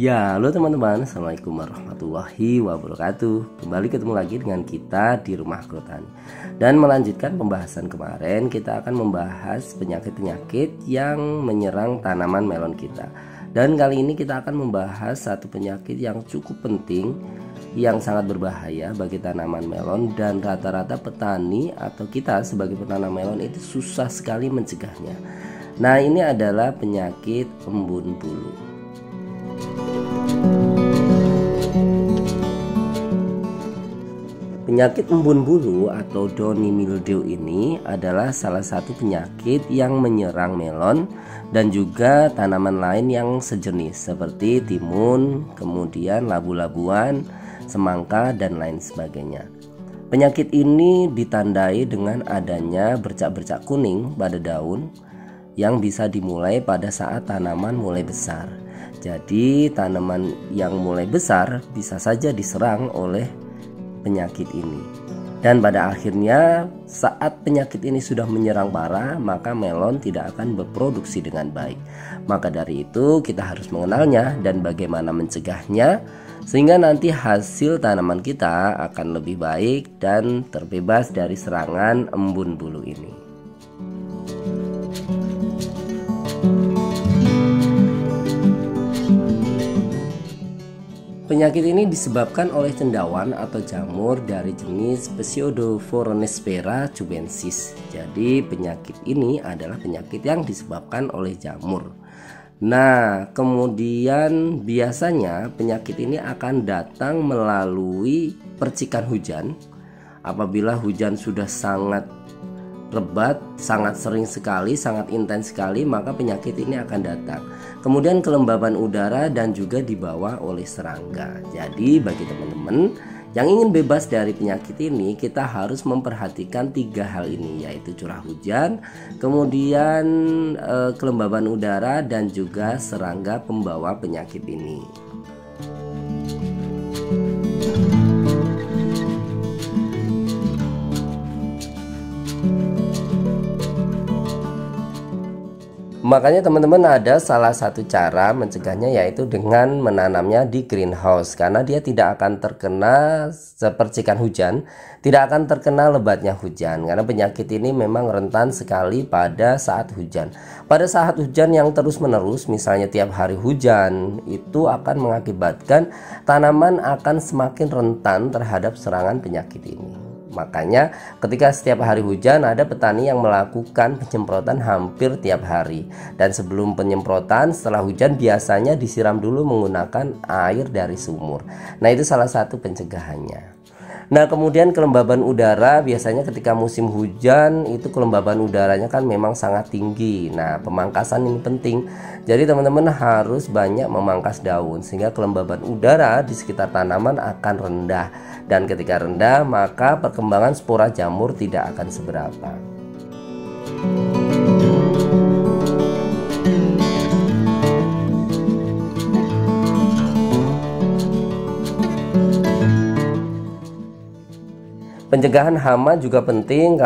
Ya, halo teman-teman, Assalamualaikum warahmatullahi wabarakatuh. Kembali ketemu lagi dengan kita di Rumah Grow Tani. Dan melanjutkan pembahasan kemarin, kita akan membahas penyakit-penyakit yang menyerang tanaman melon kita. Dan kali ini kita akan membahas satu penyakit yang cukup penting, yang sangat berbahaya bagi tanaman melon. Dan rata-rata petani atau kita sebagai penanam melon itu susah sekali mencegahnya. Nah, ini adalah penyakit embun bulu. Penyakit embun bulu atau downy mildew ini adalah salah satu penyakit yang menyerang melon dan juga tanaman lain yang sejenis seperti timun, kemudian labu-labuan, semangka, dan lain sebagainya. Penyakit ini ditandai dengan adanya bercak-bercak kuning pada daun yang bisa dimulai pada saat tanaman mulai besar. Jadi tanaman yang mulai besar bisa saja diserang oleh penyakit ini. Dan pada akhirnya saat penyakit ini sudah menyerang parah, maka melon tidak akan berproduksi dengan baik. Maka dari itu kita harus mengenalnya dan bagaimana mencegahnya, sehingga nanti hasil tanaman kita akan lebih baik dan terbebas dari serangan embun bulu ini. Penyakit ini disebabkan oleh cendawan atau jamur dari jenis Pseudophoronispera cubensis. Jadi penyakit ini adalah penyakit yang disebabkan oleh jamur. Nah, kemudian biasanya penyakit ini akan datang melalui percikan hujan. Apabila hujan sudah sangat lebat, sangat sering sekali, sangat intens sekali, maka penyakit ini akan datang. Kemudian kelembaban udara dan juga dibawa oleh serangga. Jadi bagi teman-teman yang ingin bebas dari penyakit ini, kita harus memperhatikan 3 hal ini, yaitu curah hujan, kemudian kelembaban udara, dan juga serangga pembawa penyakit ini. Makanya teman-teman ada salah satu cara mencegahnya, yaitu dengan menanamnya di greenhouse. Karena dia tidak akan terkena percikan hujan, tidak akan terkena lebatnya hujan. Karena penyakit ini memang rentan sekali pada saat hujan. Pada saat hujan yang terus-menerus, misalnya tiap hari hujan, itu akan mengakibatkan tanaman akan semakin rentan terhadap serangan penyakit ini. Makanya ketika setiap hari hujan, ada petani yang melakukan penyemprotan hampir tiap hari. Dan sebelum penyemprotan, setelah hujan biasanya disiram dulu menggunakan air dari sumur. Nah, itu salah satu pencegahannya. Nah, kemudian kelembaban udara, biasanya ketika musim hujan itu kelembaban udaranya kan memang sangat tinggi. Nah, pemangkasan ini penting. Jadi teman-teman harus banyak memangkas daun sehingga kelembaban udara di sekitar tanaman akan rendah. Dan ketika rendah, maka perkembangan spora jamur tidak akan seberapa. Pencegahan hama juga penting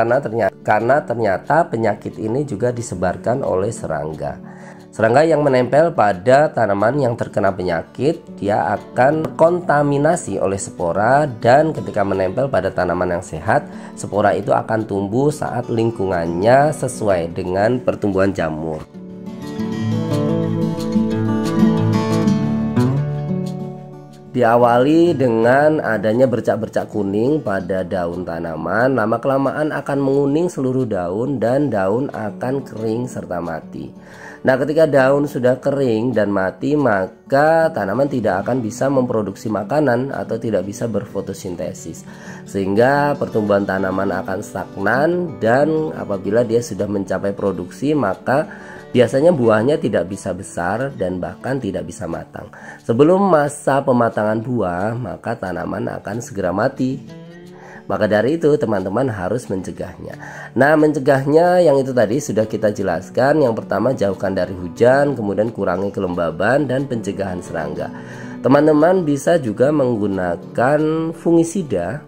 karena ternyata penyakit ini juga disebarkan oleh serangga. Serangga yang menempel pada tanaman yang terkena penyakit, dia akan kontaminasi oleh spora, dan ketika menempel pada tanaman yang sehat, spora itu akan tumbuh saat lingkungannya sesuai dengan pertumbuhan jamur. Diawali dengan adanya bercak-bercak kuning pada daun tanaman, lama-kelamaan akan menguning seluruh daun dan daun akan kering serta mati. Nah, ketika daun sudah kering dan mati, maka tanaman tidak akan bisa memproduksi makanan atau tidak bisa berfotosintesis. Sehingga pertumbuhan tanaman akan stagnan, dan apabila dia sudah mencapai produksi, maka biasanya buahnya tidak bisa besar dan bahkan tidak bisa matang. Sebelum masa pematangan buah, maka tanaman akan segera mati. Maka dari itu teman-teman harus mencegahnya. Nah, mencegahnya yang itu tadi sudah kita jelaskan. Yang pertama, jauhkan dari hujan, kemudian kurangi kelembaban dan pencegahan serangga. Teman-teman bisa juga menggunakan fungisida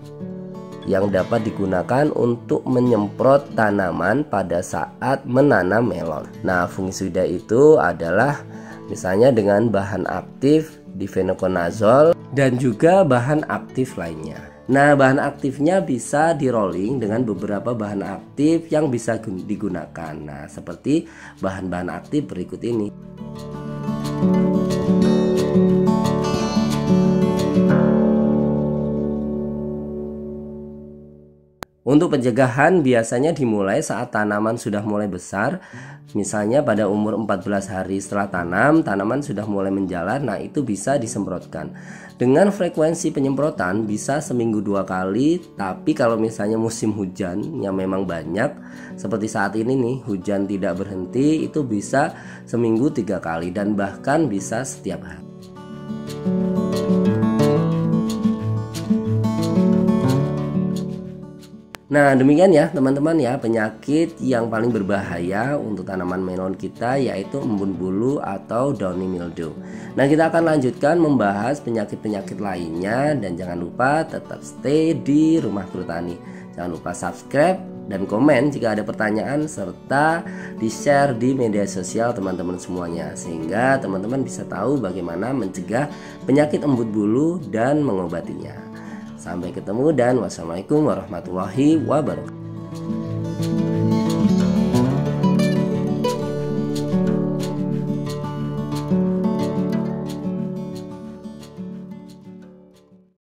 yang dapat digunakan untuk menyemprot tanaman pada saat menanam melon. Nah, fungisida itu adalah misalnya dengan bahan aktif difenoconazole, dan juga bahan aktif lainnya. Nah, bahan aktifnya bisa di rolling dengan beberapa bahan aktif yang bisa digunakan. Nah, seperti bahan-bahan aktif berikut ini. Untuk pencegahan biasanya dimulai saat tanaman sudah mulai besar. Misalnya pada umur 14 hari setelah tanam, tanaman sudah mulai menjalar. Nah, itu bisa disemprotkan. Dengan frekuensi penyemprotan bisa seminggu 2 kali. Tapi kalau misalnya musim hujan yang memang banyak, seperti saat ini nih, hujan tidak berhenti, itu bisa seminggu 3 kali dan bahkan bisa setiap hari. Nah, demikian ya teman-teman ya, penyakit yang paling berbahaya untuk tanaman melon kita yaitu embun bulu atau downy mildew. Nah, kita akan lanjutkan membahas penyakit-penyakit lainnya, dan jangan lupa tetap stay di Rumah Guru Tani. Jangan lupa subscribe dan komen jika ada pertanyaan, serta di-share di media sosial teman-teman semuanya, sehingga teman-teman bisa tahu bagaimana mencegah penyakit embun bulu dan mengobatinya. Sampai ketemu dan wassalamualaikum warahmatullahi wabarakatuh.